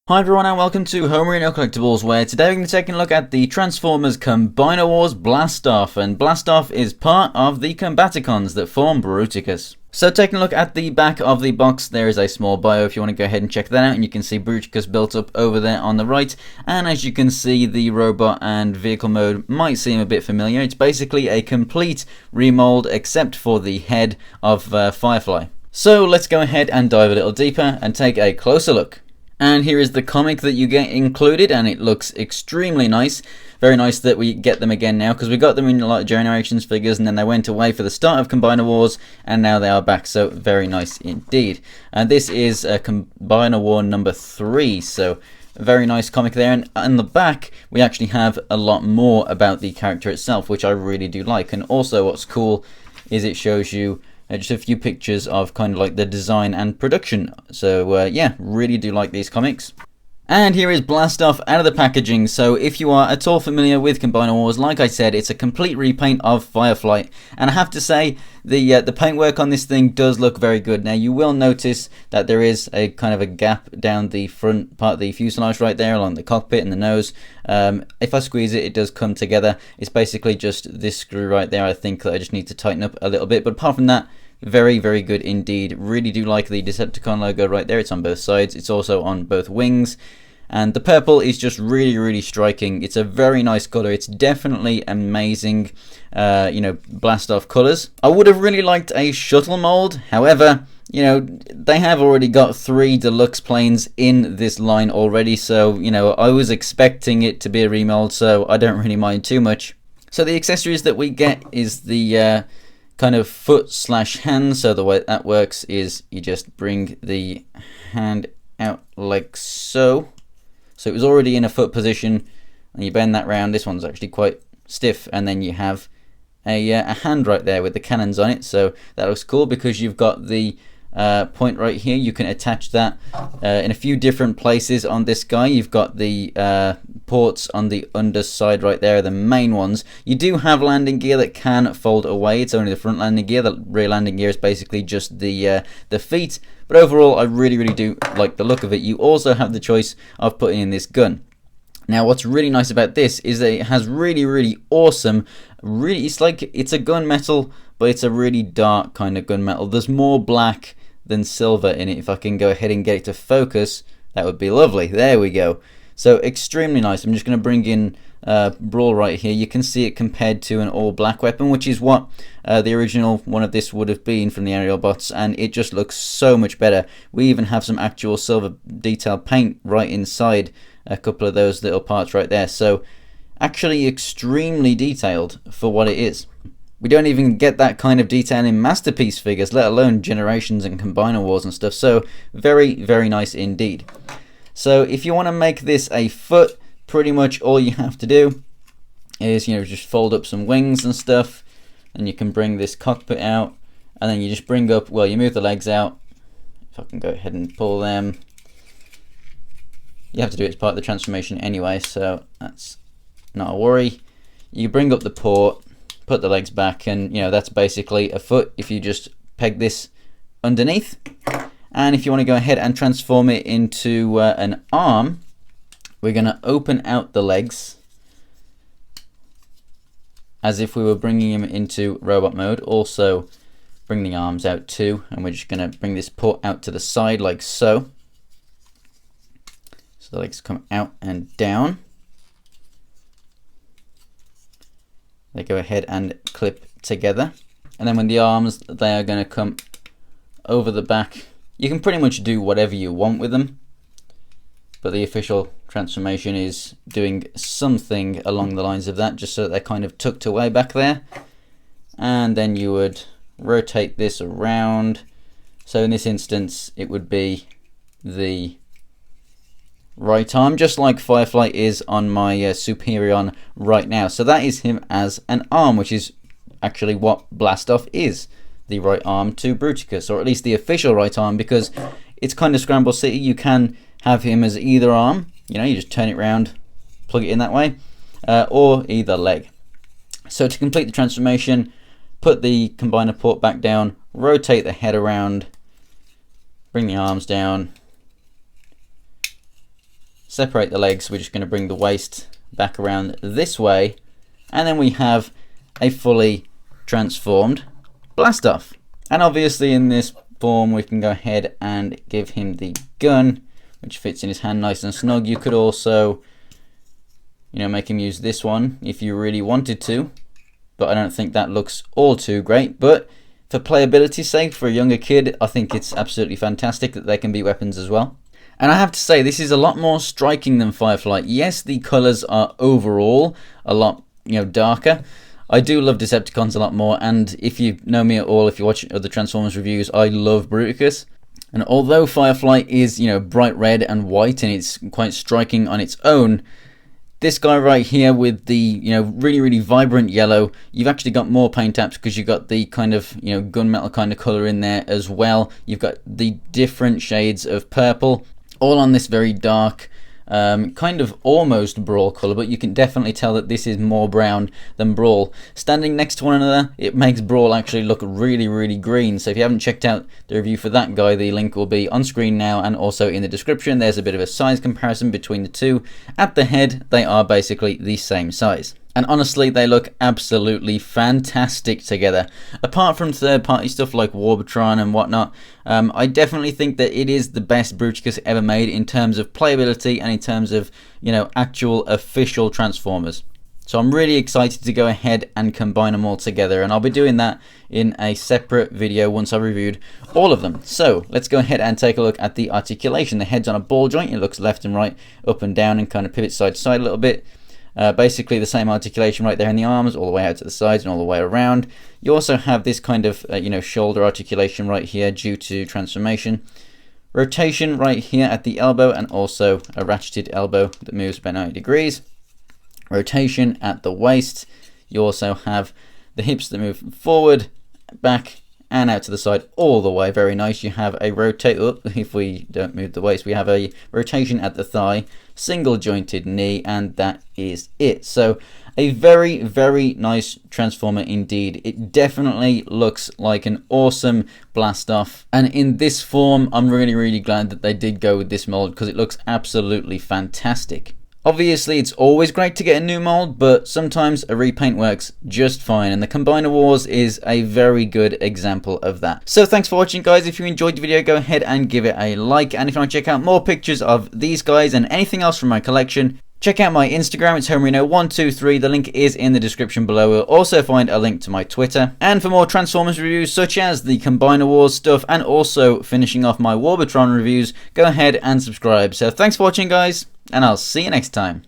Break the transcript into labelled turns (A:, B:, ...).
A: Hi everyone and welcome to Homerino Collectibles, where today we're going to be taking a look at the Transformers Combiner Wars Blastoff, and Blastoff is part of the Combaticons that form Bruticus. So taking a look at the back of the box, there is a small bio if you want to go ahead and check that out, and you can see Bruticus built up over there on the right, and as you can see the robot and vehicle mode might seem a bit familiar. It's basically a complete remold except for the head of Firefly. So let's go ahead and dive a little deeper and take a closer look. And here is the comic that you get included, and it looks extremely nice. Very nice that we get them again now, because we got them in a lot of Generations figures and then they went away for the start of Combiner Wars, and now they are back, so very nice indeed. And this is Combiner War number 3, so a very nice comic there. And on the back we actually have a lot more about the character itself, which I really do like. And also what's cool is it shows you just a few pictures of kind of like the design and production. So yeah, really do like these comics. And here is Blastoff out of the packaging. So if you are at all familiar with Combiner Wars, like I said, it's a complete repaint of Firefly. And I have to say, the paintwork on this thing does look very good. Now you will notice that there is a kind of a gap down the front part of the fuselage right there along the cockpit and the nose. If I squeeze it, it does come together. It's basically just this screw right there, I think, that I just need to tighten up a little bit. But apart from that, very, very good indeed. Really do like the Decepticon logo right there. It's on both sides. It's also on both wings. And the purple is just really, really striking. It's a very nice color. It's definitely amazing, Blastoff colors. I would have really liked a shuttle mold. However, they have already got 3 deluxe planes in this line already. So, I was expecting it to be a remold, so I don't really mind too much. So the accessories that we get is the kind of foot/hand. So the way that works is you just bring the hand out like so. So it was already in a foot position, and you bend that round. This one's actually quite stiff, and then you have a hand right there with the cannons on it. So that looks cool because you've got the point right here. You can attach that in a few different places on this guy. You've got the ports on the underside right there, the main ones. You do have landing gear that can fold away. It's only the front landing gear. The rear landing gear is basically just the feet. But overall, I really, really do like the look of it. You also have the choice of putting in this gun. Now, what's really nice about this is that it has really, really awesome, it's a gunmetal, but it's a really dark kind of gunmetal. There's more black than silver in it. If I can go ahead and get it to focus, that would be lovely. There we go. So extremely nice. I'm just going to bring in Brawl right here. You can see it compared to an all black weapon, which is what the original one of this would have been from the aerial bots, and it just looks so much better. We even have some actual silver detail paint right inside a couple of those little parts right there. So actually extremely detailed for what it is. We don't even get that kind of detail in Masterpiece figures, let alone Generations and Combiner Wars and stuff. So very, very nice indeed. So if you want to make this a foot, pretty much all you have to do is, just fold up some wings and stuff, and you can bring this cockpit out, and then you just bring up, you move the legs out. If I can go ahead and pull them. You have to do it as part of the transformation anyway, so that's not a worry. You bring up the port, put the legs back, and that's basically a foot if you just peg this underneath. And if you want to go ahead and transform it into an arm, we're going to open out the legs as if we were bringing him into robot mode. Also bring the arms out too, and we're just going to bring this port out to the side like so. So the legs come out and down. They go ahead and clip together. And then when the arms, they are going to come over the back. You can pretty much do whatever you want with them, but the official transformation is doing something along the lines of that, just so that they're kind of tucked away back there. And then you would rotate this around. So in this instance, it would be the right arm, just like Firefly is on my Superion right now. So that is him as an arm, which is actually what Blastoff is. The right arm to Bruticus, or at least the official right arm, because it's kind of Scramble City. You can have him as either arm, you just turn it around, plug it in that way, or either leg. So to complete the transformation, put the combiner port back down, rotate the head around, bring the arms down, separate the legs. We're just going to bring the waist back around this way, and then we have a fully transformed Blastoff. And obviously in this form we can go ahead and give him the gun, which fits in his hand nice and snug. You could also, you know, make him use this one if you really wanted to, but I don't think that looks all too great. But for playability's sake, for a younger kid, I think it's absolutely fantastic that they can be weapons as well. And I have to say, this is a lot more striking than Firefly. Yes, the colours are overall a lot, you know, darker. I do love Decepticons a lot more, and if you know me at all, if you watch other Transformers reviews, I love Bruticus. And although Firefly is, you know, bright red and white, and it's quite striking on its own, this guy right here with the, you know, really vibrant yellow, you've actually got more paint apps because you've got the kind of, you know, gunmetal kind of color in there as well. You've got the different shades of purple, all on this very dark, kind of almost Brawl color, but you can definitely tell that this is more brown than Brawl. Standing next to one another, it makes Brawl actually look really green. So if you haven't checked out the review for that guy, the link will be on screen now and also in the description. There's a bit of a size comparison between the two. At the head, they are basically the same size. And honestly, they look absolutely fantastic together. Apart from third-party stuff like Warbotron and whatnot, I definitely think that it is the best Bruticus ever made in terms of playability and in terms of, you know, actual official Transformers. So I'm really excited to go ahead and combine them all together, and I'll be doing that in a separate video once I've reviewed all of them. So let's go ahead and take a look at the articulation. The head's on a ball joint. It looks left and right, up and down, and kind of pivots side to side a little bit. Basically the same articulation right there in the arms, all the way out to the sides and all the way around. You also have this kind of you know, shoulder articulation right here due to transformation. Rotation right here at the elbow, and also a ratcheted elbow that moves about 90 degrees. Rotation at the waist. You also have the hips that move forward, back, and out to the side all the way. Very nice. You have a rotate up, if we don't move the waist, we have a rotation at the thigh, single jointed knee, and that is it. So a very nice Transformer indeed. It definitely looks like an awesome Blastoff, and in this form I'm really glad that they did go with this mold, because it looks absolutely fantastic. Obviously, it's always great to get a new mold, but sometimes a repaint works just fine, and the Combiner Wars is a very good example of that. So thanks for watching, guys. If you enjoyed the video, go ahead and give it a like, and if you want to check out more pictures of these guys and anything else from my collection, check out my Instagram. It's Homerino123. The link is in the description below. We'll also find a link to my Twitter. And for more Transformers reviews, such as the Combiner Wars stuff, and also finishing off my Warbotron reviews, go ahead and subscribe. So thanks for watching, guys, and I'll see you next time.